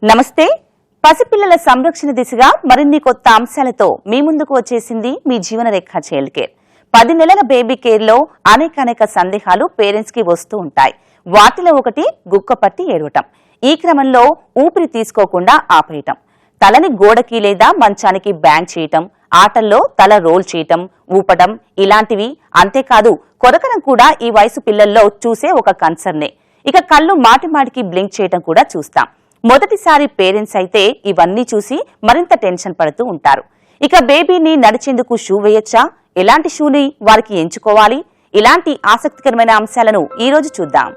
నమస్తే. పసిపిల్లల సంరక్షణ దిశగా మరిన్ని కొత్త అంశాలతో మీ ముందుకు వచ్చేసింది మీ జీవనరేఖ చైల్డ్ కేర్. 10 నెలల బేబీ కేర్ లో అనేక సందేహాలు పేరెంట్స్ కి వస్తూ ఉంటాయి. వాటిలో ఒకటి గుక్కపట్టి ఏడవటం. ఈ క్రమంలో ఊపిరి తీసుకోకుండా ఆపేయటం, తలని గోడకి లేదా మంచానికి బ్యాంగ్ చేయటం, ఆటల్లో తల రోల్ చేయటం, ఊపటం ఇలాంటివి. అంతేకాదు కొరకడం కూడా ఈ వయసు పిల్లల్లో చూసే ఒక కన్సర్నే. ఇక కళ్ళు మాటిమాటికి బ్లింక్ చేయటం కూడా చూస్తాం. మొదటిసారి పేరెంట్స్ అయితే ఇవన్నీ చూసి మరింత టెన్షన్ పడుతూ ఉంటారు. ఇక బేబీని నడిచేందుకు షూ వేయొచ్చా, ఎలాంటి షూని వారికి ఎంచుకోవాలి, ఇలాంటి ఆసక్తికరమైన అంశాలను ఈ రోజు చూద్దాం.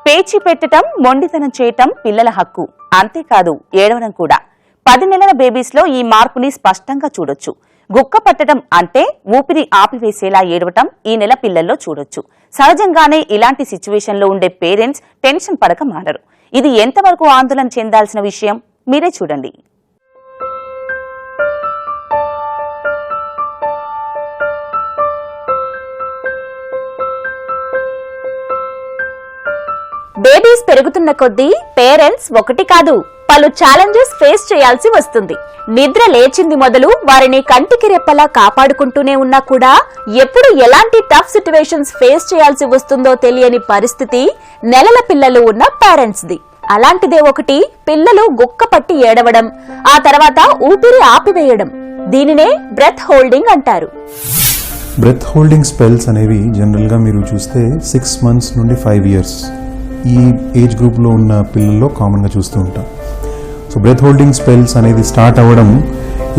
పేచి పెట్టడం, మొండితనం చేయటం పిల్లల హక్కు. అంతేకాదు ఏడవడం కూడా. 10 నెలల బేబీస్ లో ఈ మార్పుని స్పష్టంగా చూడొచ్చు. గుక్క పట్టడం అంటే ఊపిరి ఆపివేసేలా ఏడవటం ఈ నెల పిల్లల్లో చూడొచ్చు. సహజంగానే ఇలాంటి సిచ్యువేషన్ లో ఉండే పేరెంట్స్ టెన్షన్ పడక మానరు. ఇది ఎంతవరకు ఆందోళన చెందాల్సిన విషయం మీరే చూడండి. బేబీస్ పెరుగుతున్న కొద్దీ పేరెంట్స్ ఒకటి కాదు పలు ఛాలెంజెస్ ఫేస్ చేయాల్సి వస్తుంది. నిద్ర లేచింది మొదలు వారిని కంటికి రెప్పలా కాపాడుకుంటూనే ఉన్నా కూడా ఎప్పుడు ఎలాంటి టఫ్ సిట్యువేషన్స్ ఫేస్ చేయాల్సి వస్తుందో తెలియని పరిస్థితి నెలల పిల్లలు ఉన్న పేరెంట్స్ ది. అలాంటిదే ఒకటి పిల్లలు గుక్క పట్టి ఏడవడం, ఆ తర్వాత ఊపిరి ఆపివేయడం. దీనినే బ్రెత్ హోల్డింగ్ అంటారు. బ్రెత్ హోల్డింగ్ స్పెల్స్ అనేవి జనరల్గా మీరు చూస్తే 6 months నుండి 5 years ఈ ఏజ్ గ్రూప్లో ఉన్న పిల్లల్లో కామన్గా చూస్తూ ఉంటాం. సో బ్రెత్ హోల్డింగ్ స్పెల్స్ అనేది స్టార్ట్ అవ్వడం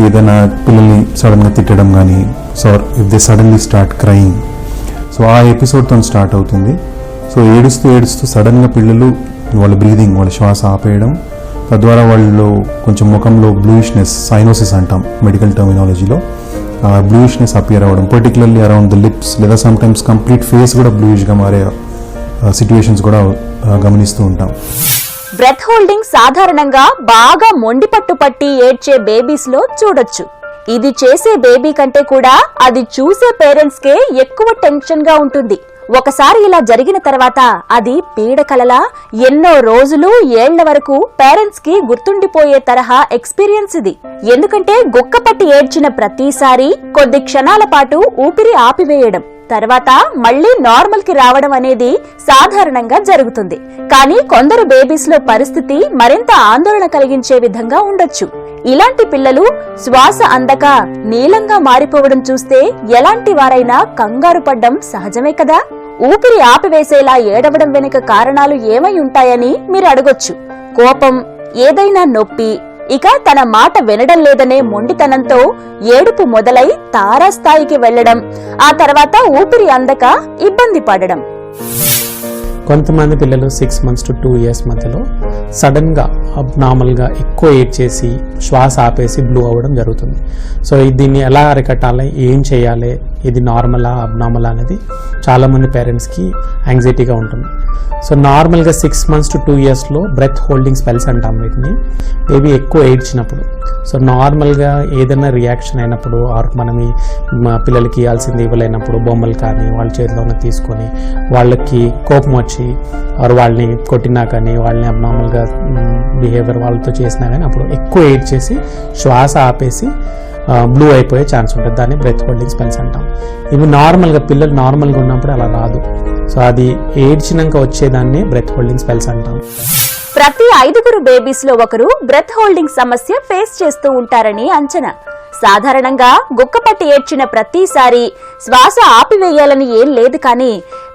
ఏదైనా పిల్లల్ని సడన్గా తిట్టడం కానీ, if they suddenly start crying, so ఆ ఎపిసోడ్తో స్టార్ట్ అవుతుంది. సో ఏడుస్తూ సడన్గా పిల్లలు వాళ్ళ బ్రీదింగ్, వాళ్ళ శ్వాస ఆపేయడం, తద్వారా వాళ్ళు కొంచెం ముఖంలో బ్లూయిష్నెస్, సైనోసిస్ అంటాం మెడికల్ టర్మినాలజీలో, బ్లూయిష్నెస్ అపియర్ అవ్వడం, పర్టికులర్లీ అరౌండ్ ద లిప్స్, లేదా సమ్టైమ్స్ కంప్లీట్ ఫేస్ కూడా బ్లూయిష్గా మారే సిట్యుయేషన్స్ కూడా గమనిస్తూ ఉంటాం. బ్రెత్ హోల్డింగ్ సాధారణంగా బాగా మొండి పట్టి ఏడ్చే బేబీస్ లో చూడొచ్చు. ఇది చేసే బేబీ కంటే కూడా అది చూసే పేరెంట్స్ కే ఎక్కువ టెన్షన్ గా ఉంటుంది. ఒకసారి ఇలా జరిగిన తర్వాత అది పీడకలలా ఎన్నో రోజులు, ఏళ్ల వరకు పేరెంట్స్ కి గుర్తుండిపోయే తరహా ఎక్స్పీరియన్స్ ఇది. ఎందుకంటే గుక్కపట్టి ఏడ్చిన ప్రతిసారి కొద్ది క్షణాల పాటు ఊపిరి ఆపివేయడం, తర్వాత మళ్లీ నార్మల్ కి రావడం అనేది సాధారణంగా జరుగుతుంది. కానీ కొందరు బేబీస్ లో పరిస్థితి మరింత ఆందోళన కలిగించే విధంగా ఉండొచ్చు. ఇలాంటి పిల్లలు శ్వాస అందక నీలంగా మారిపోవడం చూస్తే ఎలాంటి వారైనా కంగారు పడ్డం సహజమే కదా. ఊపిరి ఆపివేసేలా ఏడవడం వెనుక కారణాలు ఏమై ఉంటాయని మీరు అడగొచ్చు. కోపం, ఏదైనా నొప్పి, ఇక తన మాట వినడం లేదనే మొండితనంతో ఏడుపు మొదలై తారాస్థాయికి వెళ్లడం, ఆ తర్వాత ఊపిరి అందక ఇబ్బంది పడడం. కొంతమంది పిల్లలు 6 months to 2 years మధ్యలో సడన్గా అబ్నార్మల్గా ఎక్కువ ఏడ్ చేసి శ్వాస ఆపేసి బ్లూ అవ్వడం జరుగుతుంది. సో దీన్ని ఎలా అరికట్టాలి, ఏం చేయాలి, ఇది నార్మలా అబ్నార్మలా అనేది చాలామంది పేరెంట్స్కి యాంగ్జైటీగా ఉంటుంది. సో నార్మల్గా 6 months to 2 yearsలో బ్రెత్ హోల్డింగ్ స్పెల్స్ అంటాం వీటిని. బేబీ ఎక్కువ ఏడ్చినప్పుడు, సో నార్మల్గా ఏదైనా రియాక్షన్ అయినప్పుడు, ఆర్ మనం పిల్లలకి ఇవ్వాల్సింది ఇవ్వలేనప్పుడు బొమ్మలు కానీ వాళ్ళ చేతిలోనే తీసుకొని వాళ్ళకి కోపం వచ్చి ఆర్ వాళ్ళని కొట్టినా కానీ, వాళ్ళని అబ్నార్మల్గా బిహేవియర్ వాళ్ళతో చేసినా కానీ అప్పుడు ఎక్కువ ఏడ్ చేసి శ్వాస ఆపేసి బ్లూ అయిపోయే ఛాన్స్ ఉంటుంది. దాన్ని బ్రెత్ హోల్డింగ్ స్పెల్స్ అంటాం. ఇవి నార్మల్గా పిల్లలు నార్మల్గా ఉన్నప్పుడు అలా రాదు. సో అది ఏడ్చినాక వచ్చేదాన్ని బ్రెత్ హోల్డింగ్ స్పెల్స్ అంటాం. ప్రతి 5 బేబీస్ లో ఒకరు బ్రెత్ హోల్డింగ్ సమస్య ఫేస్ చేస్తూ ఉంటారని అంచనా. సాధారణంగా గుక్కపట్టి ఏడ్చిన ప్రతిసారి శ్వాస ఆపివేయాలని ఏం లేదు, కానీ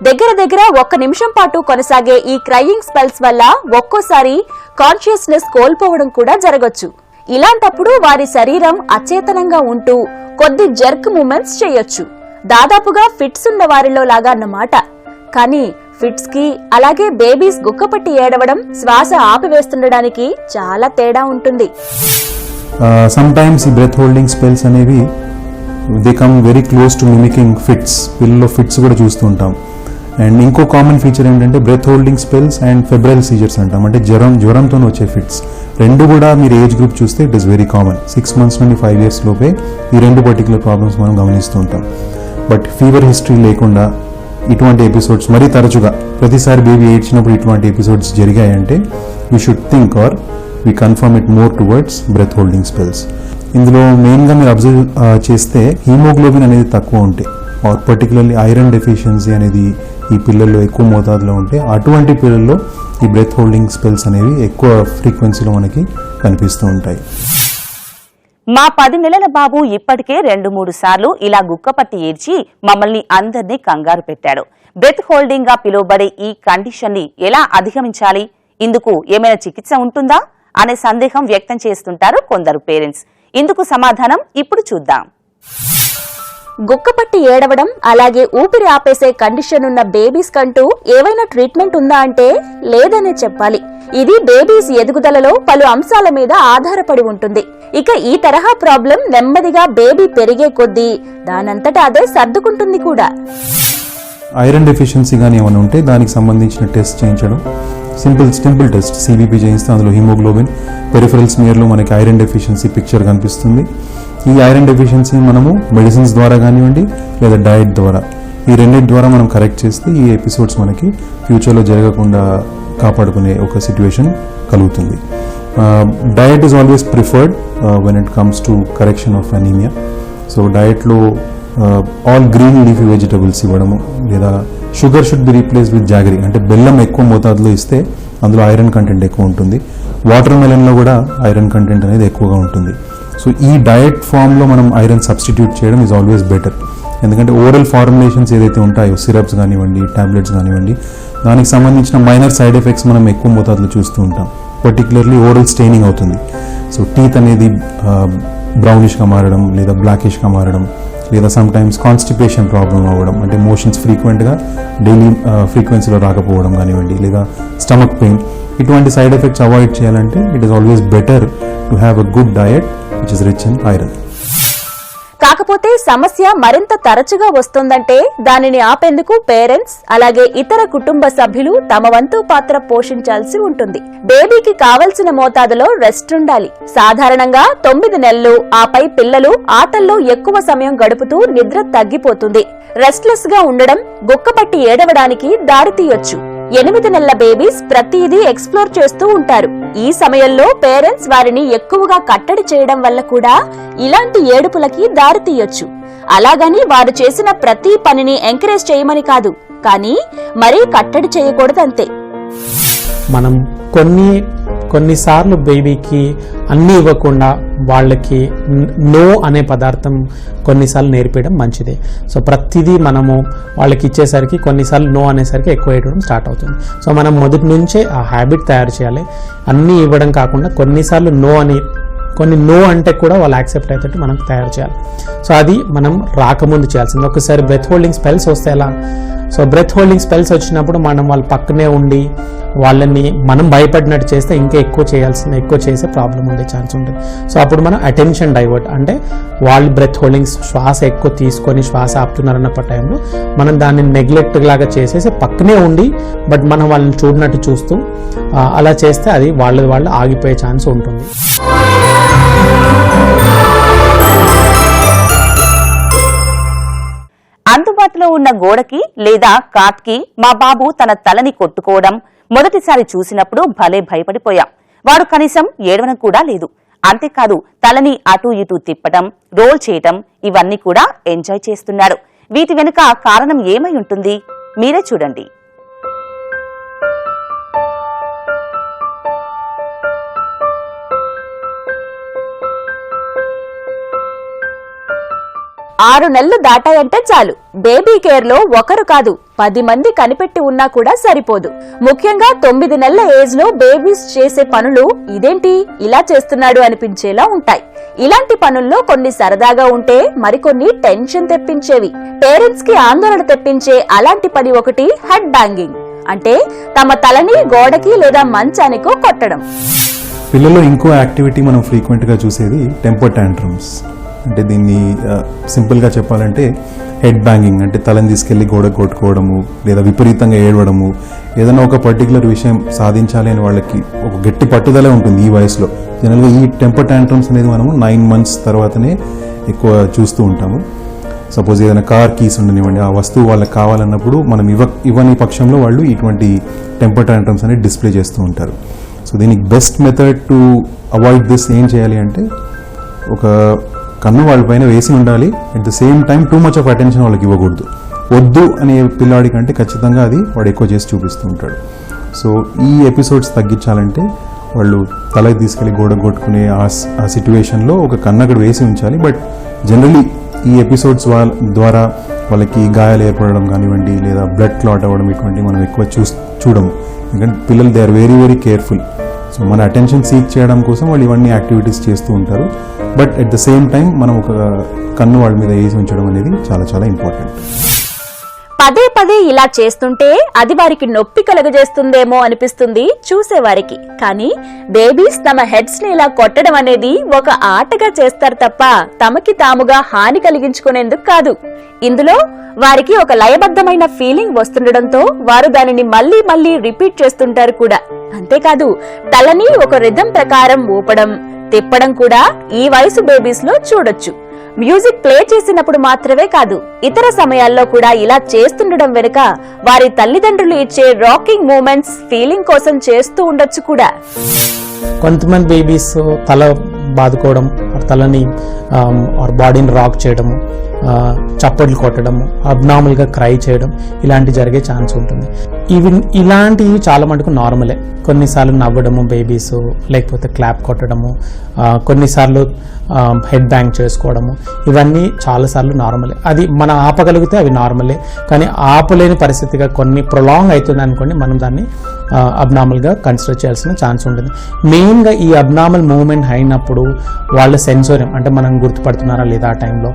దగ్గర 1 నిమిషం పాటు కొనసాగే ఈ క్రయింగ్ స్పెల్స్ వల్ల ఒక్కోసారి కాన్షియస్నెస్ కోల్పోవడం కూడా జరగొచ్చు. ఇలాంటప్పుడు వారి శరీరం అచేతనంగా ఉంటూ కొద్ది జర్క్ మూమెంట్స్ చేయొచ్చు. దాదాపుగా ఫిట్స్ ఉన్న వారిలో లాగా అన్నమాట. కానీ ఫిట్స్ కి అలాగే బేబీస్ గుక్కపట్టి ఏడవడం, శ్వాస ఆపివేస్తుండడానికి చాలా తేడా ఉంటుంది. సమ్టైమ్స్ ఈ బ్రెత్ హోల్డింగ్ స్పెల్స్ అనేవి they come very close to mimicking fits. పిల్లల్లో ఫిట్స్ కూడా చూస్తూ ఉంటాం. అండ్ ఇంకో కామన్ ఫీచర్ ఏంటంటే breath holding spells and febrile seizures అంటాం, అంటే జ్వరంతో వచ్చే ఫిట్స్. రెండు కూడా మీరు ఏజ్ గ్రూప్ చూస్తే it is very common. 6 months నుండి 5 years లోపే ఈ రెండు పర్టికులర్ ప్రాబ్లమ్స్ మనం గమనిస్తూ ఉంటాం. బట్ ఫీవర్ హిస్టరీ లేకుండా ఇటువంటి ఎపిసోడ్స్ మరీ తరచుగా ప్రతిసారి బేబీ ఏడ్చినప్పుడు ఇటువంటి ఎపిసోడ్స్ జరిగాయంటే we should think are we confirm it more towards breath holding spells. ఇందులో మెయిన్గా మీరు అబ్జర్వ్ చేస్తే హీమోగ్లోబిన్ అనేది తక్కువ ఉంటే ఆర్ పర్టికులర్లీ ఐరన్ డెఫిషియన్సీ అనేది ఈ పిల్లల్లో ఎక్కువ మోతాదులో ఉంటే అటువంటి పిల్లల్లో ఈ బ్రెత్ హోల్డింగ్ స్పెల్స్ అనేవి ఎక్కువ ఫ్రీక్వెన్సీలో మనకి కనిపిస్తూ ఉంటాయి. మా 10 నెలల బాబు ఇప్పటికే 2-3 సార్లు ఇలా గుక్కపట్టి ఏడ్చి మమ్మల్ని అందరినీ కంగారు పెట్టాడు. బ్రెత్ హోల్డింగ్ గా పిలువబడే ఈ కండిషన్ ని ఎలా అధిగమించాలి, ఇందుకు ఏమైనా చికిత్స ఉంటుందా అనే సందేహం వ్యక్తం చేస్తుంటారు కొందరు పేరెంట్స్. ఇందుకు సమాధానం ఇప్పుడు చూద్దాం. గుక్కపట్టి ఏడవడం అలాగే ఊపిరి ఆపేసే కండిషన్ ఉన్న బేబీస్ కంటూ ఏవైనా ట్రీట్మెంట్ ఉందా అంటే లేదనే చెప్పాలి. ఇది బేబీస్ ఎదుగుదలలో పలు అంశాల మీద ఆధారపడి ఉంటుంది. ఇక ఈ తరహా ప్రాబ్లం నెమ్మదిగా బేబీ పెరిగే కొద్దీ దానంతటా అదే సర్దుకుంటుంది కూడా. ఐరన్ డెఫిషియన్సీ కానీ ఏమైనా ఉంటే దానికి సంబంధించిన టెస్ట్ చేయించడం, సింపుల్ టెస్ట్ సిబిపి చేయిస్తే అందులో హిమోగ్లోబిన్, పెరిఫరల్ స్మియర్లో మనకి ఐరన్ డెఫిషియన్సీ పిక్చర్ కనిపిస్తుంది. ఈ ఐరన్ డెఫిషియన్సీ మనము మెడిసిన్స్ ద్వారా కానివ్వండి లేదా డయట్ ద్వారా, ఈ రెండింటి ద్వారా మనం కరెక్ట్ చేస్తే ఈ ఎపిసోడ్స్ మనకి ఫ్యూచర్లో జరగకుండా కాపాడుకునే ఒక సిచ్యువేషన్ కలుగుతుంది. Diet is always preferred when it comes to correction of anaemia. So డయట్లో ఆల్ గ్రీన్ లీఫీ వెజిటబుల్స్ ఇవ్వడము, లేదా sugar should be replace with jaggery, అంటే బెల్లం ఎక్కువ మోతాదులో ఇస్తే అందులో ఐరన్ కంటెంట్ ఎక్కువ ఉంటుంది. వాటర్ మెలన్లో కూడా ఐరన్ కంటెంట్ అనేది ఎక్కువగా ఉంటుంది. సో ఈ డయట్ ఫామ్లో మనం ఐరన్ సబ్స్టిట్యూట్ చేయడం ఈజ్ ఆల్వేస్ బెటర్. ఎందుకంటే ఓరల్ ఫార్ములేషన్స్ ఏదైతే ఉంటాయో, సిరప్స్ కానివ్వండి, టాబ్లెట్స్ కానివ్వండి, దానికి సంబంధించిన మైనర్ సైడ్ ఎఫెక్ట్స్ మనం ఎక్కువ మోతాదులో చూస్తూ ఉంటాం. పర్టికులర్లీ ఓరల్ స్టెయినింగ్ అవుతుంది. సో టీత్ అనేది బ్రౌనిష్గా మారడం లేదా బ్లాకిష్గా మారడం, లేదా సమ్ టైమ్స్ కాన్స్టిపేషన్ ప్రాబ్లం అవ్వడం, అంటే మోషన్స్ ఫ్రీక్వెంట్గా డైలీ ఫ్రీక్వెన్సీలో రాకపోవడం కానివ్వండి, లేదా స్టమక్ పెయిన్, ఇటువంటి సైడ్ ఎఫెక్ట్స్ అవాయిడ్ చేయాలంటే it is always better to have a good diet which is rich in iron. కాకపోతే సమస్య మరింత తరచుగా వస్తుందంటే దానిని ఆపేందుకు పేరెంట్స్ అలాగే ఇతర కుటుంబ సభ్యులు తమ వంతు పాత్ర పోషించాల్సి ఉంటుంది. బేబీకి కావలసిన మోతాదులో రెస్ట్ ఉండాలి. సాధారణంగా 9 నెలలు ఆపై పిల్లలు ఆటల్లో ఎక్కువ సమయం గడుపుతూ నిద్ర తగ్గిపోతుంది. రెస్ట్లెస్ గా ఉండడం గుక్కపట్టి ఏడవడానికి దారితీయొచ్చు. 8 నెలల బేబీస్ ప్రతిదీ ఎక్స్ప్లోర్ చేస్తూ ఉంటారు. ఈ సమయంలో పేరెంట్స్ వారిని ఎక్కువగా కట్టడి చేయడం వల్ల కూడా ఇలాంటి ఏడుపులకి దారితీయొచ్చు. అలాగని వారు చేసిన ప్రతి పనిని ఎంకరేజ్ చేయమని కాదు, కానీ మరీ కట్టడి చేయకూడదంతే. మనం కొన్నిసార్లు బేబీకి అన్నీ ఇవ్వకుండా వాళ్ళకి నో అనే పదార్థం కొన్నిసార్లు నేర్పించడం మంచిదే. సో ప్రతిదీ మనము వాళ్ళకి ఇచ్చేసరికి కొన్నిసార్లు నో అనేసరికి ఎక్కువ వేయడం స్టార్ట్ అవుతుంది. సో మనం మొదటి నుంచే ఆ హ్యాబిట్ తయారు చేయాలి. అన్నీ ఇవ్వడం కాకుండా కొన్నిసార్లు నో అంటే కూడా వాళ్ళు యాక్సెప్ట్ అయ్యేటట్టు మనం తయారు చేయాలి. సో అది మనం రాకముందు చేయాల్సింది. ఒకసారి బ్రెత్ హోల్డింగ్ స్పెల్స్ వస్తే ఎలా, సో బ్రెత్ హోల్డింగ్ స్పెల్స్ వచ్చినప్పుడు మనం వాళ్ళ పక్కనే ఉండి వాళ్ళని మనం భయపడినట్టు చేస్తే ఇంకా ఎక్కువ చేసే ప్రాబ్లం ఉండే ఛాన్స్ ఉంటుంది. సో అప్పుడు మనం అటెన్షన్ డైవర్ట్, అంటే వాళ్ళు బ్రెత్ హోల్డింగ్ శ్వాస ఎక్కువ తీసుకొని శ్వాస ఆపుతున్నారన్న టైంలో మనం దాన్ని నెగ్లెక్ట్ లాగా చేసేసి పక్కనే ఉండి బట్ మనం వాళ్ళని చూడనట్టు చూస్తూ అలా చేస్తే అది వాళ్ళు ఆగిపోయే ఛాన్స్ ఉంటుంది. అందుబాటులో ఉన్న గోడకి లేదా కాట్కి మా బాబు తన తలని కొట్టుకోవడం మొదటిసారి చూసినప్పుడు భలే భయపడిపోయాం. వాడు కనీసం ఏడవడం కూడా లేదు. అంతేకాదు తలని అటూ ఇటూ తిప్పటం, రోల్ చేయటం ఇవన్నీ కూడా ఎంజాయ్ చేస్తున్నాడు. వీటి వెనుక కారణం ఏమై ఉంటుంది మీరే చూడండి. ఆరు నెలలు దాటాయంటే చాలు బేబీ కేర్ లో ఒకరు కాదు 10 మంది కనిపెట్టి ఉన్నా కూడా సరిపోదు. ముఖ్యంగా 9 నెలల ఏజ్ లో బేబీస్ చేసే పనులు ఇదేంటి ఇలా చేస్తున్నాడు అనిపించేలా ఉంటాయి. ఇలాంటి పనుల్లో కొన్ని సరదాగా ఉంటే మరికొన్ని టెన్షన్ తెప్పించేవి. పేరెంట్స్ కి ఆందోళన తెప్పించే అలాంటి పని ఒకటి హెడ్ బ్యాంగింగ్, అంటే తమ తలని గోడకి లేదా మంచానికో కొట్టడం. పిల్లల్లో ఇంకో యాక్టివిటీ మనం ఫ్రీక్వెంట్ గా చూసేది టెంపర్ టాంట్రమ్స్. అంటే దీన్ని సింపుల్గా చెప్పాలంటే హెడ్ బ్యాంగింగ్, అంటే తలని తీసుకెళ్ళి గోడకు కొట్టుకోవడము లేదా విపరీతంగా ఏడవడము, ఏదైనా ఒక పర్టికులర్ విషయం సాధించాలి అని వాళ్ళకి ఒక గట్టి పట్టుదలే ఉంటుంది ఈ వయసులో. జనరల్గా ఈ టెంపర్ టాంట్రమ్స్ అనేది మనము 9 months తర్వాతనే ఎక్కువ చూస్తూ ఉంటాము. సపోజ్ ఏదైనా కార్ కీస్ ఉండనివ్వండి, ఆ వస్తువు వాళ్ళకి కావాలన్నప్పుడు మనం ఇవ్వని పక్షంలో వాళ్ళు ఇటువంటి టెంపర్ టాంట్రమ్స్ అనేది డిస్ప్లే చేస్తూ ఉంటారు. సో దీనికి best method to avoid this ఏం చేయాలి అంటే, ఒక కన్ను వాళ్ళ పైన వేసి ఉండాలి. At the same time too much of attention వాళ్ళకి ఇవ్వకూడదు. వద్దు అనే పిల్లాడి కంటే ఖచ్చితంగా అది వాడు ఎక్కువ చేసి చూపిస్తూ ఉంటాడు. సో ఈ ఎపిసోడ్స్ తగ్గించాలంటే వాళ్ళు తలకి తీసుకెళ్ళి గోడ కొట్టుకునే ఆ సిచ్యువేషన్లో ఒక కన్ను అక్కడ వేసి ఉంచాలి. బట్ జనరలీ ఈ ఎపిసోడ్స్ ద్వారా వాళ్ళకి గాయాలు ఏర్పడడం కానివ్వండి లేదా బ్లడ్ క్లాట్ అవ్వడం ఇటువంటి మనం ఎక్కువ చూడము. ఎందుకంటే పిల్లలు they are very very careful. So మన అటెన్షన్ సీక్ చేయడం కోసం వాళ్ళు ఇవన్నీ యాక్టివిటీస్ చేస్తూ ఉంటారు. But at the same time మనం ఒక కన్ను వాళ్ళ మీద వేసి ఉంచడం అనేది చాలా చాలా ఇంపార్టెంట్. పదే పదే ఇలా చేస్తుంటే అది వారికి నొప్పి కలుగజేస్తుందేమో అనిపిస్తుంది చూసేవారికి. కానీ బేబీస్ తమ హెడ్స్ ని ఇలా కొట్టడం అనేది ఒక ఆటగా చేస్తారు తప్ప తమకి తాముగా హాని కలిగించుకునేందుకు కాదు. ఇందులో వారికి ఒక లయబద్ధమైన ఫీలింగ్ వస్తుండడంతో వారు దానిని మళ్లీ మళ్లీ రిపీట్ చేస్తుంటారు కూడా. అంతేకాదు తలని ఒక రిథం ప్రకారం ఊపడం, తిప్పడం కూడా ఈ వయసు బేబీస్ లో చూడొచ్చు. మ్యూజిక్ ప్లే చేసినప్పుడు మాత్రమే కాదు, ఇతర సమయాల్లో కూడా ఇలా చేస్తుండడం వెనుక వారి తల్లిదండ్రులు ఇచ్చే రాకింగ్ మూమెంట్స్ ఫీలింగ్ కోసం చేస్తూ ఉండొచ్చు కూడా. కొంతమంది బేబీస్ తల బాదుకోవడం, తలని బాడీని రాక్ చేయడము, చప్పట్లు కొట్టడము, అబ్నార్మల్గా క్రై చేయడం ఇలాంటి జరిగే ఛాన్స్ ఉంటుంది. ఇలాంటివి చాలా మటుకు నార్మలే. కొన్నిసార్లు నవ్వడము బేబీస్, లేకపోతే క్లాప్ కొట్టడము, కొన్నిసార్లు హెడ్ బ్యాంగ్ చేసుకోవడము, ఇవన్నీ చాలాసార్లు నార్మలే. అది మనం ఆపగలిగితే అవి నార్మలే. కానీ ఆపలేని పరిస్థితిగా కొన్ని ప్రొలాంగ్ అవుతుంది అనుకోండి, మనం దాన్ని అబ్నార్మల్గా కన్సిడర్ చేయాల్సిన ఛాన్స్ ఉంటుంది. మెయిన్గా ఈ అబ్నార్మల్ మూవ్మెంట్ అయినప్పుడు వాళ్ళ సెన్సోరియం, అంటే మనం గుర్తుపడుతున్నారా లేదా, ఆ టైంలో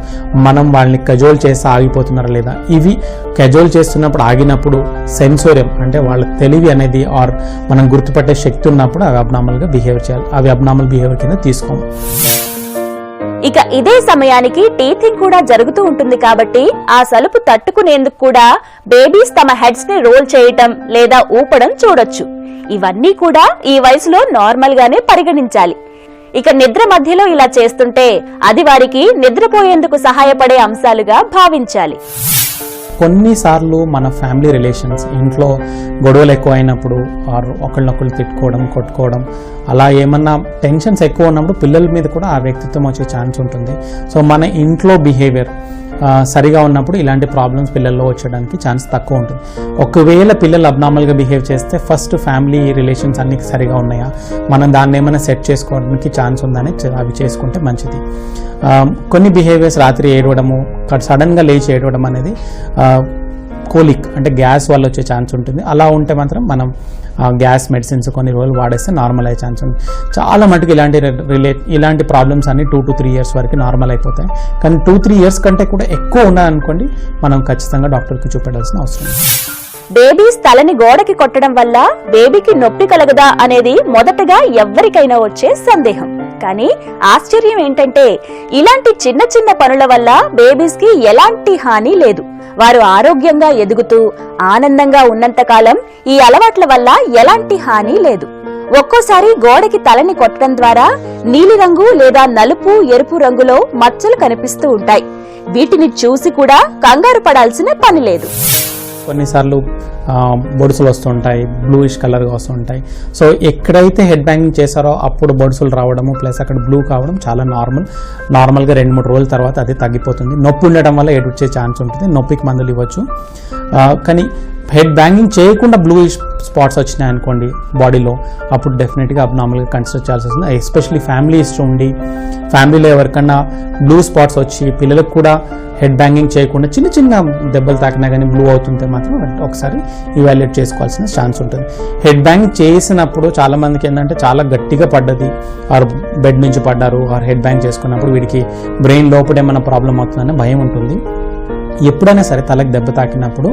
మనం వాళ్ళని కజోల్ చేసి ఆగిపోతున్నారా లేదా, ఇవి కజోల్ చేస్తున్నప్పుడు ఆగినప్పుడు సెన్సోరియం అంటే వాళ్ళ తెలివి అనేది ఆర్ మనం గుర్తుపట్టే శక్తి ఉన్నప్పుడు అవి అబ్నార్మల్గా బిహేవ్ చేయాలి. అవి అబ్నార్మల్ బిహేవియర్ కింద తీసుకోము. ఇక ఇదే సమయానికి టీథింగ్ కూడా జరుగుతూ ఉంటుంది కాబట్టి ఆ సలుపు తట్టుకునేందుకు కూడా బేబీస్ తమ హెడ్స్ ని రోల్ చేయటం లేదా ఊపడం చూడొచ్చు. ఇవన్నీ కూడా ఈ వయసులో నార్మల్ గానే పరిగణించాలి. ఇక నిద్ర మధ్యలో ఇలా చేస్తుంటే అది వారికి నిద్రపోయేందుకు సహాయపడే అంశాలుగా భావించాలి. కొన్నిసార్లు మన ఫ్యామిలీ రిలేషన్స్, ఇంట్లో గొడవలు ఎక్కువ అయినప్పుడు ఆర్ ఒకళ్ళనొకళ్ళు తిట్టుకోవడం, కొట్టుకోవడం, అలా ఏమన్నా టెన్షన్స్ ఎక్కువ ఉన్నప్పుడు పిల్లల మీద కూడా ఆ వ్యక్తిత్వం వచ్చే ఛాన్స్ ఉంటుంది. సో మన ఇంట్లో బిహేవియర్ సరిగా ఉన్నప్పుడు ఇలాంటి ప్రాబ్లమ్స్ పిల్లల్లో వచ్చడానికి ఛాన్స్ తక్కువ ఉంటుంది. ఒకవేళ పిల్లలు అబ్నార్మల్గా బిహేవ్ చేస్తే ఫస్ట్ ఫ్యామిలీ రిలేషన్స్ అన్ని సరిగా ఉన్నాయా, మనం దాన్ని ఏమైనా సెట్ చేసుకోవడానికి ఛాన్స్ ఉందని అవి చేసుకుంటే మంచిది. కొన్ని బిహేవియర్స్ రాత్రి ఏడవడము, సడన్గా లేచి ఏడవడం అనేది కోలిక్ అంటే గ్యాస్ వల్ల వచ్చే ఛాన్స్ ఉంటుంది. అలా ఉంటే మాత్రం మనం గ్యాస్ మెడిసిన్స్ కొన్ని రోజులు వాడేస్తే నార్మల్ అయ్యే ఛాన్స్ ఉంది. చాలా మటుకు ఇలాంటి ప్రాబ్లమ్స్ అన్ని 2 to 3 years వరకు నార్మల్ అయిపోతాయి. కానీ 2-3 years కంటే కూడా ఎక్కువ ఉన్నాయనుకోండి, మనం ఖచ్చితంగా డాక్టర్కి చూపెట్టాల్సిన అవసరం. బేబీస్ తలని గోడకి కొట్టడం వల్ల బేబీకి నొప్పి కలగదా అనేది మొదటగా ఎవ్వరికైనా వచ్చే సందేహం. కానీ ఆశ్చర్యం ఏంటంటే ఇలాంటి చిన్న చిన్న పనుల వల్ల బేబీస్ కి ఎలాంటి హాని లేదు. వారు ఆరోగ్యంగా ఎదుగుతూ ఆనందంగా ఉన్నంతకాలం ఈ అలవాట్ల వల్ల ఎలాంటి హాని లేదు. ఒక్కోసారి గోడకి తలని కొట్టడం ద్వారా నీలిరంగు లేదా నలుపు, ఎరుపు రంగులో మచ్చలు కనిపిస్తూ ఉంటాయి. వీటిని చూసి కూడా కంగారు పడాల్సిన పని లేదు. కొన్నిసార్లు బొడుసులు వస్తుంటాయి, బ్లూయిష్ కలర్గా వస్తుంటాయి. సో ఎక్కడైతే హెడ్ బ్యాంగింగ్ చేశారో అప్పుడు బొడుసులు రావడము ప్లస్ అక్కడ బ్లూ కావడం చాలా నార్మల్గా 2-3 రోజుల తర్వాత అది తగ్గిపోతుంది. నొప్పి ఉండడం వల్ల వచ్చే ఛాన్స్ ఉంటుంది, నొప్పికి మందులు ఇవ్వచ్చు. కానీ హెడ్ బ్యాంగింగ్ చేయకుండా బ్లూయిష్ స్పాట్స్ వచ్చినాయి అనుకోండి బాడీలో, అప్పుడు డెఫినెట్గా అబ్నార్మల్గా కన్సిడర్ చేయాల్సి వస్తుంది. ఎస్పెషలీ ఫ్యామిలీస్ ఉండి ఫ్యామిలీలో ఎవరికన్నా బ్లూ స్పాట్స్ వచ్చి పిల్లలకు కూడా హెడ్ బ్యాంగింగ్ చేయకుండా చిన్న చిన్న దెబ్బలు తాకినా కానీ బ్లూ అవుతుంటే మాత్రం ఒకసారి ఇవాల్యుయేట్ చేసుకోవాల్సిన ఛాన్స్ ఉంటుంది. హెడ్ బ్యాంగింగ్ చేసినప్పుడు చాలా మందికి ఏంటంటే చాలా గట్టిగా పడ్డది, ఆర్ బెడ్ నుంచి పడ్డారు, ఆర్ హెడ్ బ్యాంగ్ చేసుకున్నప్పుడు వీడికి బ్రెయిన్ లోపల ఏమైనా ప్రాబ్లం అవుతుందనే భయం ఉంటుంది. ఎప్పుడైనా సరే తలకు దెబ్బ తాకినప్పుడు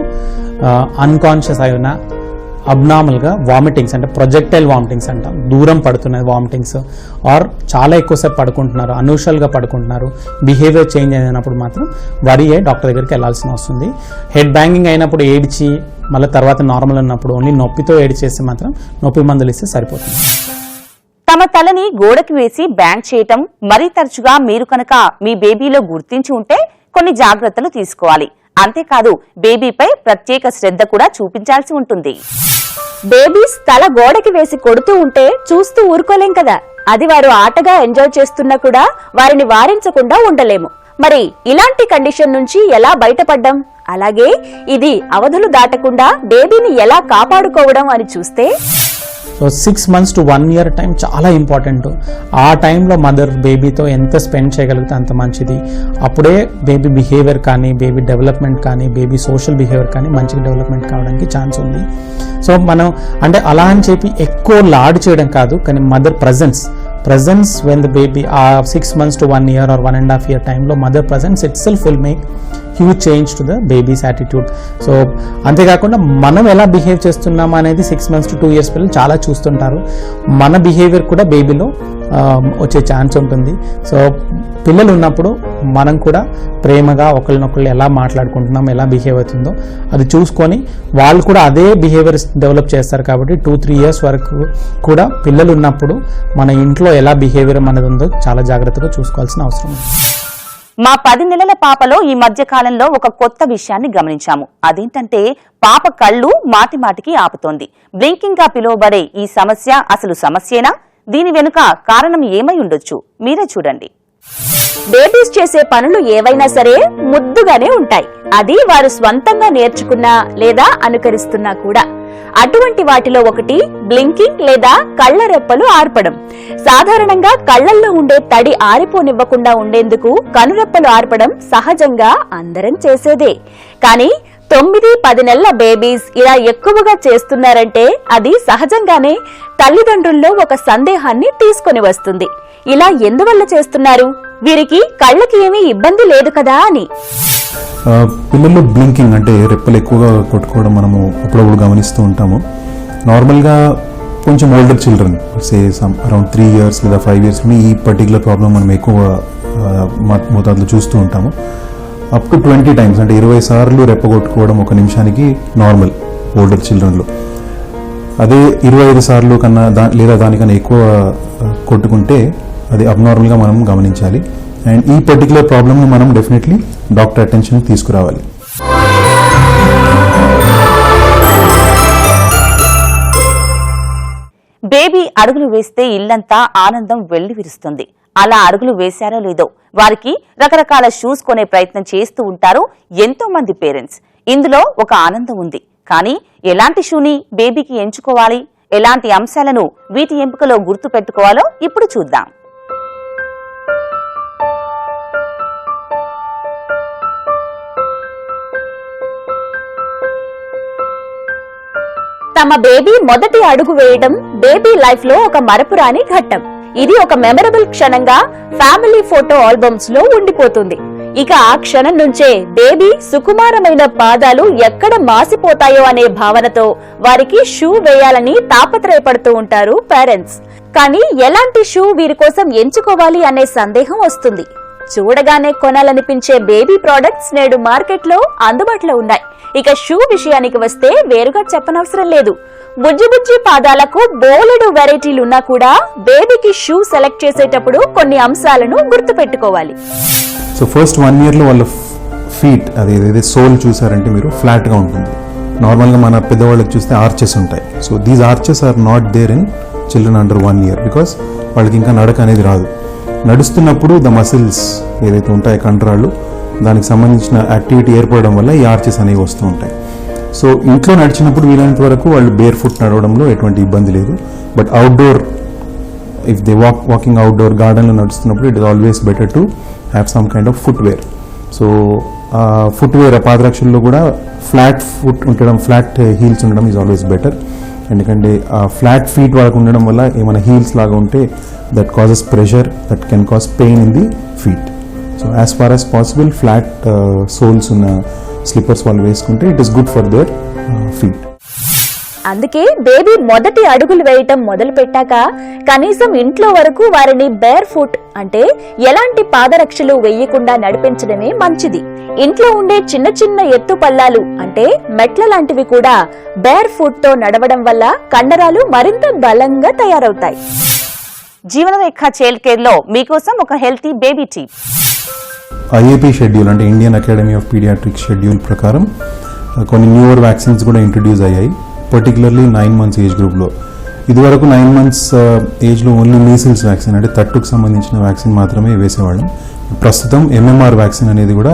అన్కాన్షియస్ అయినా అబ్నార్మల్గా వామిటింగ్స్ అంటే ప్రొజెక్టైల్ వామిటింగ్స్ అంటాం, దూరం పడుతున్నాయి వామిటింగ్స్, ఆర్ చాలా ఎక్కువసేపు పడుకుంటున్నారు, అనూషువల్గా పడుకుంటున్నారు, బిహేవియర్ చేంజ్ అయినప్పుడు మాత్రం వరి అయ్యి డాక్టర్ దగ్గరికి వెళ్ళాల్సిన వస్తుంది. హెడ్ బ్యాంగింగ్ అయినప్పుడు ఏడ్చి మళ్ళీ తర్వాత నార్మల్ ఉన్నప్పుడు ఓన్లీ నొప్పితో ఏడ్చేస్తే మాత్రం నొప్పి మందులు ఇస్తే సరిపోతుంది. తమ తలని గోడకి వేసి బ్యాంగ్ చేయటం మరీ తరచుగా మీరు కనుక మీ బేబీలో గుర్తించి ఉంటే కొన్ని జాగ్రత్తలు తీసుకోవాలి. అంతేకాదు బేబీపై ప్రత్యేక శ్రద్ధ కూడా చూపించాల్సి ఉంటుంది. బేబీస్ తల గోడకి వేసి కొడుతూ ఉంటే చూస్తూ ఊరుకోలేం కదా. అది వారు ఆటగా ఎంజాయ్ చేస్తున్నా కూడా వారిని వారించకుండా ఉండలేము. మరి ఇలాంటి కండిషన్ నుంచి ఎలా బయటపడ్డం, అలాగే ఇది అవధులు దాటకుండా బేబీని ఎలా కాపాడుకోవడం అని చూస్తే, so 6 months to 1 year time చాలా ఇంపార్టెంట్. ఆ టైంలో మదర్ బేబీతో ఎంత స్పెండ్ చేయగలిగితే అంత మంచిది. అప్పుడే బేబీ బిహేవియర్ కానీ, బేబీ డెవలప్మెంట్ కానీ, బేబీ సోషల్ బిహేవియర్ కానీ మంచిగా డెవలప్మెంట్ కావడానికి ఛాన్స్ ఉంది. సో మనం అంటే అలా అని చెప్పి ఎక్కువ లాడ్ చేయడం కాదు, కానీ mother presence when the baby 6 months to 1 year or 1.5 year టైంలో mother presence itself will make huge change to the babies attitude. So అంతేకాకుండా మనం ఎలా బిహేవ్ చేస్తున్నాం అనేది 6 months to 2 years పిల్లలు చాలా చూస్తుంటారు. మన బిహేవియర్ కూడా బేబీలో వచ్చే ఛాన్స్ ఉంటుంది. సో పిల్లలు ఉన్నప్పుడు మనం కూడా ప్రేమగా ఒకరినొకళ్ళు ఎలా మాట్లాడుకుంటున్నాం, ఎలా బిహేవ్ అవుతుందో అది చూసుకొని వాళ్ళు కూడా అదే బిహేవియర్ డెవలప్ చేస్తారు. కాబట్టి 2-3 years వరకు కూడా పిల్లలు ఉన్నప్పుడు మన ఇంట్లో ఎలా బిహేవియర్ అనేది ఉందో చాలా జాగ్రత్తగా చూసుకోవాల్సిన అవసరం ఉంది. మా 10 నెలల పాపలో ఈ మధ్య కాలంలో ఒక కొత్త విషయాన్ని గమనించాము. అదేంటంటే పాప కళ్ళు మాటిమాటికి ఆపుతోంది. బ్లింకింగ్ గా పిలువబడే ఈ సమస్య అసలు సమస్యేనా? దీని వెనుక కారణం ఏమై ఉండొచ్చు? మీరే చూడండి. బేబీస్ చేసే పనులు ఏవైనా సరే ముద్దుగానే ఉంటాయి. అది వారు స్వంతంగా నేర్చుకున్నా లేదా అనుకరిస్తున్నా కూడా. అటువంటి వాటిలో ఒకటి బ్లింకింగ్ లేదా కళ్ల రెప్పలు ఆర్పడం. సాధారణంగా కళ్లల్లో ఉండే తడి ఆరిపోనివ్వకుండా ఉండేందుకు కనురెప్పలు ఆర్పడం సహజంగా అందరం చేసేదే. కానీ 9-10 నెలల బేబీస్ ఇలా ఎక్కువగా చేస్తున్నారంటే అది సహజంగానే తల్లిదండ్రుల్లో ఒక సందేహాన్ని తీసుకొని వస్తుంది. ఇలా ఎందువల్ల చేస్తున్నారు, వీరికి కళ్ళకి ఏమీ ఇబ్బంది లేదు కదా అని. పిల్లల్లో బ్లింకింగ్ అంటే రెప్పలు ఎక్కువగా కొట్టుకోవడం మనము అప్పుడప్పుడు గమనిస్తూ ఉంటాము. నార్మల్గా కొంచెం ఓల్డర్ చిల్డ్రన్ అరౌండ్ 3 years లేదా 5 years ఈ పర్టికులర్ ప్రాబ్లం మనం ఎక్కువ మోతాదులో చూస్తూ ఉంటాము. అప్ టు 20 times అంటే 20 సార్లు రెప్ప కొట్టుకోవడం ఒక నిమిషానికి నార్మల్ ఓల్డర్ చిల్డ్రన్లో. అదే 25 సార్లు కన్నా లేదా దానికన్నా ఎక్కువ కొట్టుకుంటే అది అబ్నార్మల్గా మనం గమనించాలి. అండ్ ఈ పర్టికులర్ ప్రాబ్లమ్ని మనం డెఫినెట్లీ డాక్టర్ అటెన్షన్ తీసుకురావాలి. బేబీ అడుగులు వేస్తే ఇల్లంతా ఆనందం వెళ్లి విరుస్తుంది. అలా అడుగులు వేశారో లేదో వారికి రకరకాల షూస్ కొనే ప్రయత్నం చేస్తూ ఉంటారు ఎంతో మంది పేరెంట్స్. ఇందులో ఒక ఆనందం ఉంది. కానీ ఎలాంటి షూని బేబీకి ఎంచుకోవాలి, ఎలాంటి అంశాలను వీటి ఎంపికలో గుర్తు పెట్టుకోవాలో ఇప్పుడు చూద్దాం. తమ బేబీ మొదటి అడుగు వేయడం బేబీ లైఫ్ లో ఒక మరపురాని ఘట్టం. ఇది ఒక మెమరబుల్ క్షణంగా ఫ్యామిలీ ఫోటో ఆల్బమ్స్ లో ఉండిపోతుంది. ఇక ఆ క్షణం నుంచే బేబీ సుకుమారమైన పాదాలు ఎక్కడ మాసిపోతాయో అనే భావనతో వారికి షూ వేయాలని తాపత్రయపడుతూ ఉంటారు పేరెంట్స్. కానీ ఎలాంటి షూ వీరి కోసం ఎంచుకోవాలి అనే సందేహం వస్తుంది. చూడగానే కొనాలనిపించే బేబీ ప్రొడక్ట్స్ నేడు మార్కెట్లో అందుబాటులో ఉన్నాయి. ఇక షూ విషయానికి వస్తే వేరుగా చెప్పనవసరం లేదు. బుజ్జి బుజ్జి పాదాలకు బోలెడు వెరైటీలున్నా కూడా బేబీకి షూ సెలెక్ట్ చేసేటప్పుడు కొన్ని అంశాలను గుర్తుపెట్టుకోవాలి. సో ఫస్ట్ 1 yearలో వాళ్ళ ఫీట్ అది ఏదైతే సోల్ చూసారంటే మీరు ఫ్లాట్గా ఉంటుంది. నార్మల్గా మన పెద్దవాళ్ళకి చూస్తే ఆర్చెస్ ఉంటాయి. So these arches are not there in children under 1 year because వాళ్ళకి ఇంకా నడక అనేది రాదు. నడుస్తున్నప్పుడు ద మసిల్స్ ఏదైతే ఉంటాయో కండరాళ్ళు దానికి సంబంధించిన యాక్టివిటీ ఏర్పడడం వల్ల ఈ ఆర్చెస్ అనేవి వస్తూ ఉంటాయి. సో ఇంట్లో నడిచినప్పుడు వీలైనంత వరకు వాళ్ళు బేర్ ఫుట్ నడవడంలో ఎటువంటి ఇబ్బంది లేదు. But outdoor if they walking outdoor గార్డెన్లో నడుస్తున్నప్పుడు it is always better to have some kind of footwear. So footwear పాదరక్షల్లో కూడా ఫ్లాట్ ఫుట్ ఉండడం, ఫ్లాట్ హీల్స్ ఉండడం ఈజ్ ఆల్వేస్ బెటర్. ఎందుకంటే ఫ్లాట్ ఫీట్ వాళ్ళకు ఉండడం వల్ల ఏమైనా హీల్స్ లాగా ఉంటే that causes pressure, that can cause pain in the feet. So as far as possible flat soles ఉన్న స్లిప్పర్స్ వాళ్ళు వేసుకుంటే it is good for their feet. అందుకే బేబీ మొదటి అడుగులు వేయటం మొదలు పెట్టాక కనీసం ఇంట్లో వరకు వారిని బేర్ ఫుట్ అంటే ఎలాంటి పాదరక్షలు వేయకుండా నడిపించడమే మంచిది. ఇంట్లో ఉండే చిన్న చిన్న ఎత్తు పల్లాలు అంటే మెట్ల లాంటివి కూడా బేర్ ఫుట్ తో నడవడం వల్ల కండరాలు మరింత బలంగా తయారవుతాయి. జీవనరేఖ చైల్డ్ కేర్ లో మీకోసం ఒక healthy baby tip. IAP schedule అంటే Indian academy of paediatrics schedule ప్రకారం కొన్ని న్యూవర్ వ్యాక్సిన్స్ కూడా ఇంట్రడ్యూస్ అయ్యాయి, పర్టికులర్లీ 9 months ఏజ్ గ్రూప్లో. ఇదివరకు 9 months ఏజ్లో ఓన్లీ మీసిల్స్ వ్యాక్సిన్ అంటే తట్టుకు సంబంధించిన వ్యాక్సిన్ మాత్రమే వేసేవాళ్ళం. ప్రస్తుతం MMR వ్యాక్సిన్ అనేది కూడా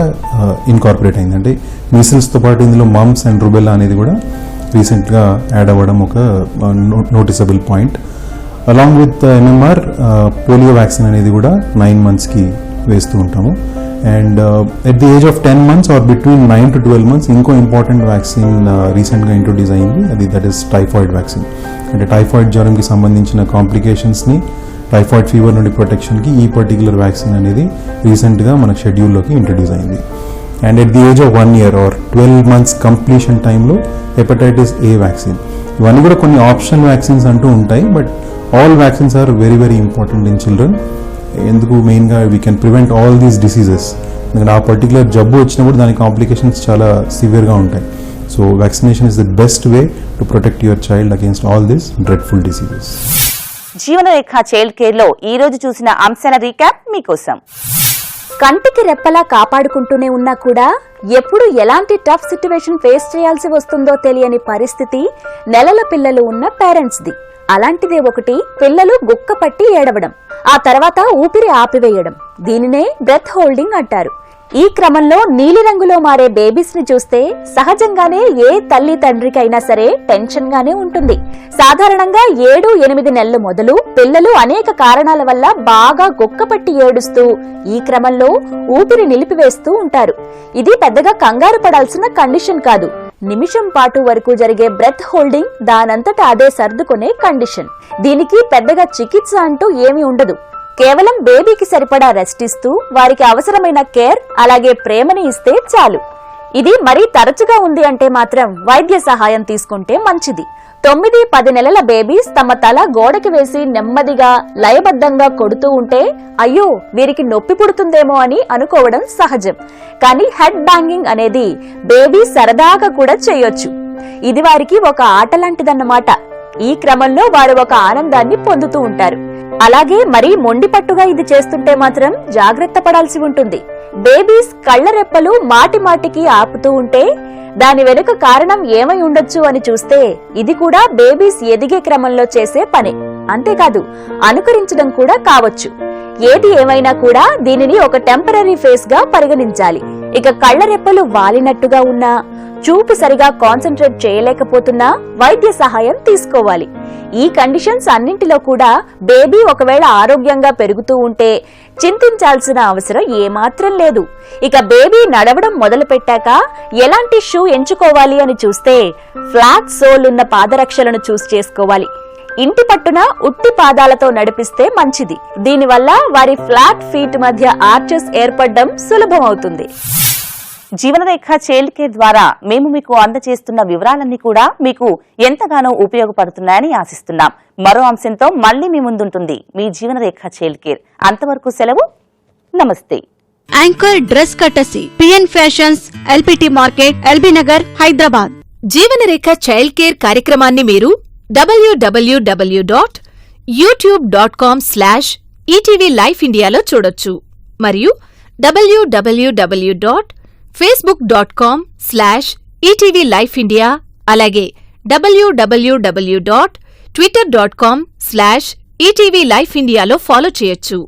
ఇన్కార్పొరేట్ అయింది. అంటే మీసిల్స్తో పాటు ఇందులో మమ్స్ అండ్ రుబెల్లా అనేది కూడా రీసెంట్గా యాడ్ అవ్వడం ఒక noticeable point. Along with MMR polio vaccine అనేది కూడా 9 monthsకి వేస్తూ ఉంటాము. And at the age of 10 months or between 9 to 12 months ఇంకో ఇంపార్టెంట్ వ్యాక్సిన్ రీసెంట్గా ఇంట్రొడ్యూస్ అయింది. That is typhoid vaccine. అంటే టైఫాయిడ్ జ్వరంకి సంబంధించిన కాంప్లికేషన్స్ని, టైఫాయిడ్ ఫీవర్ నుండి ప్రొటెక్షన్కి ఈ పర్టికులర్ వ్యాక్సిన్ అనేది రీసెంట్గా మన షెడ్యూల్లోకి ఇంట్రడ్యూస్ అయింది. And at the age of 1 year or 12 months completion టైంలో హెపటైటిస్ A వ్యాక్సిన్. ఇవన్నీ కూడా కొన్ని ఆప్షనల్ వ్యాక్సిన్స్ అంటూ ఉంటాయి, but all vaccines are very very important in children. ఎందుకు మెయిన్గా we can prevent all these diseases. ఎందుకంటే ఆ పర్టికులర్ జబ్బు వచ్చినప్పుడు దాని కాంప్లికేషన్స్ చాలా సివియర్గా ఉంటాయి. So vaccination is the best way to protect your child against all these dreadful diseases. జీవనరేఖ child care లో ఈ రోజు చూసిన అంశాల రీక్యాప్ మీకోసం. కంటికి రెప్పలా కాపాడుకుంటూనే ఉన్నా కూడా ఎప్పుడు ఎలాంటి టఫ్ సిట్యువేషన్ ఫేస్ చేయాల్సి వస్తుందో తెలియని పరిస్థితి నెలల పిల్లలు ఉన్న పేరెంట్స్ది. అలాంటిదే ఒకటి పిల్లలు గుక్కపట్టి ఏడవడం, ఆ తర్వాత ఊపిరి ఆపివేయడం. దీనినే బ్రెత్ హోల్డింగ్ అంటారు. ఈ క్రమంలో నీలిరంగులో మారే బేబీస్ ని చూస్తే సహజంగానే ఏ తల్లి తండ్రికైనా సరే టెన్షన్ గానే ఉంటుంది. సాధారణంగా 7-8 నెలలు మొదలు పిల్లలు అనేక కారణాల వల్ల బాగా గుక్కపట్టి ఏడుస్తూ ఈ క్రమంలో ఊపిరి నిలిపివేస్తూ ఉంటారు. ఇది పెద్దగా కంగారు పడాల్సిన కండిషన్ కాదు. నిమిషం పాటు వరకు జరిగే బ్రెత్ హోల్డింగ్ దానంతట అదే సర్దుకునే కండిషన్. దీనికి పెద్దగా చికిత్స అంటూ ఏమీ ఉండదు. కేవలం బేబీకి సరిపడా రెస్ట్ ఇస్తూ వారికి అవసరమైన కేర్ అలాగే ప్రేమని ఇస్తే చాలు. ఇది మరీ తరచుగా ఉంది అంటే మాత్రం వైద్య సహాయం తీసుకుంటే మంచిది. 9-10 నెలల బేబీస్ తమ తల గోడకి వేసి నెమ్మదిగా లయబద్ధంగా కొడుతూ ఉంటే అయ్యో వీరికి నొప్పి పుడుతుందేమో అని అనుకోవడం సహజం. కానీ హెడ్ బ్యాంగింగ్ అనేది బేబీ సరదాగా కూడా చేయొచ్చు. ఇది వారికి ఒక ఆట లాంటిదన్నమాట. ఈ క్రమంలో వారు ఒక ఆనందాన్ని పొందుతూ ఉంటారు. అలాగే మరీ మొండిపట్టుగా ఇది చేస్తుంటే మాత్రం జాగ్రత్త పడాల్సి ఉంటుంది. బేబీస్ కళ్ల రెప్పలు మాటి మాటికి ఆపుతూ ఉంటే దాని వెనుక కారణం ఏమై ఉండొచ్చు అని చూస్తే ఇది కూడా బేబీస్ ఎదిగే క్రమంలో చేసే పనే. అంతేకాదు అనుకరించడం కూడా కావచ్చు. ఏది ఏమైనా కూడా దీనిని ఒక టెంపరరీ ఫేస్ గా పరిగణించాలి. ఇక కళ్ల రెప్పలు వాలినట్టుగా ఉన్నా, చూపు సరిగా కాన్సంట్రేట్ చేయలేకపోతున్నా వైద్య సహాయం తీసుకోవాలి. ఈ కండిషన్స్ అన్నింటిలో కూడా బేబీ ఒకవేళ ఆరోగ్యంగా పెరుగుతూ ఉంటే చింతించాల్సిన అవసరం ఏమాత్రం లేదు. ఇక బేబీ నడవడం మొదలు పెట్టాక ఎలాంటి షూ ఎంచుకోవాలి అని చూస్తే ఫ్లాట్ సోల్ ఉన్న పాదరక్షలను చూస్ చేసుకోవాలి. ఇంటి పట్టున ఉట్టి పాదాలతో నడిపిస్తే మంచిది. దీనివల్ల వారి ఫ్లాట్ ఫీట్ మధ్య ఆర్చెస్ ఏర్పడడం సులభమవుతుంది. జీవనరేఖ చైల్డ్ కేర్ ద్వారా మేము మీకు అందజేస్తున్న వివరాలన్నీ కూడా మీకు ఎంతగానో ఉపయోగపడుతున్నాయని ఆశిస్తున్నాం. మరో అంశంతో మళ్లీ మీ ముందుంటుంది మీ జీవనరేఖ చైల్డ్ కేర్. అంతవరకు సెలవు, నమస్తే. Anchor dress courtesy PN fashions, LPT market, LB Nagar, Hyderabad. Jeevanarekha child care కార్యక్రమాన్ని మీరు www.youtube.com/ETV Life Indiaలో చూడొచ్చు మరియు www.facebook.com/ETV Life India అలాగే www.twitter.com/ETV Life Indiaలో ఫాలో చేయొచ్చు.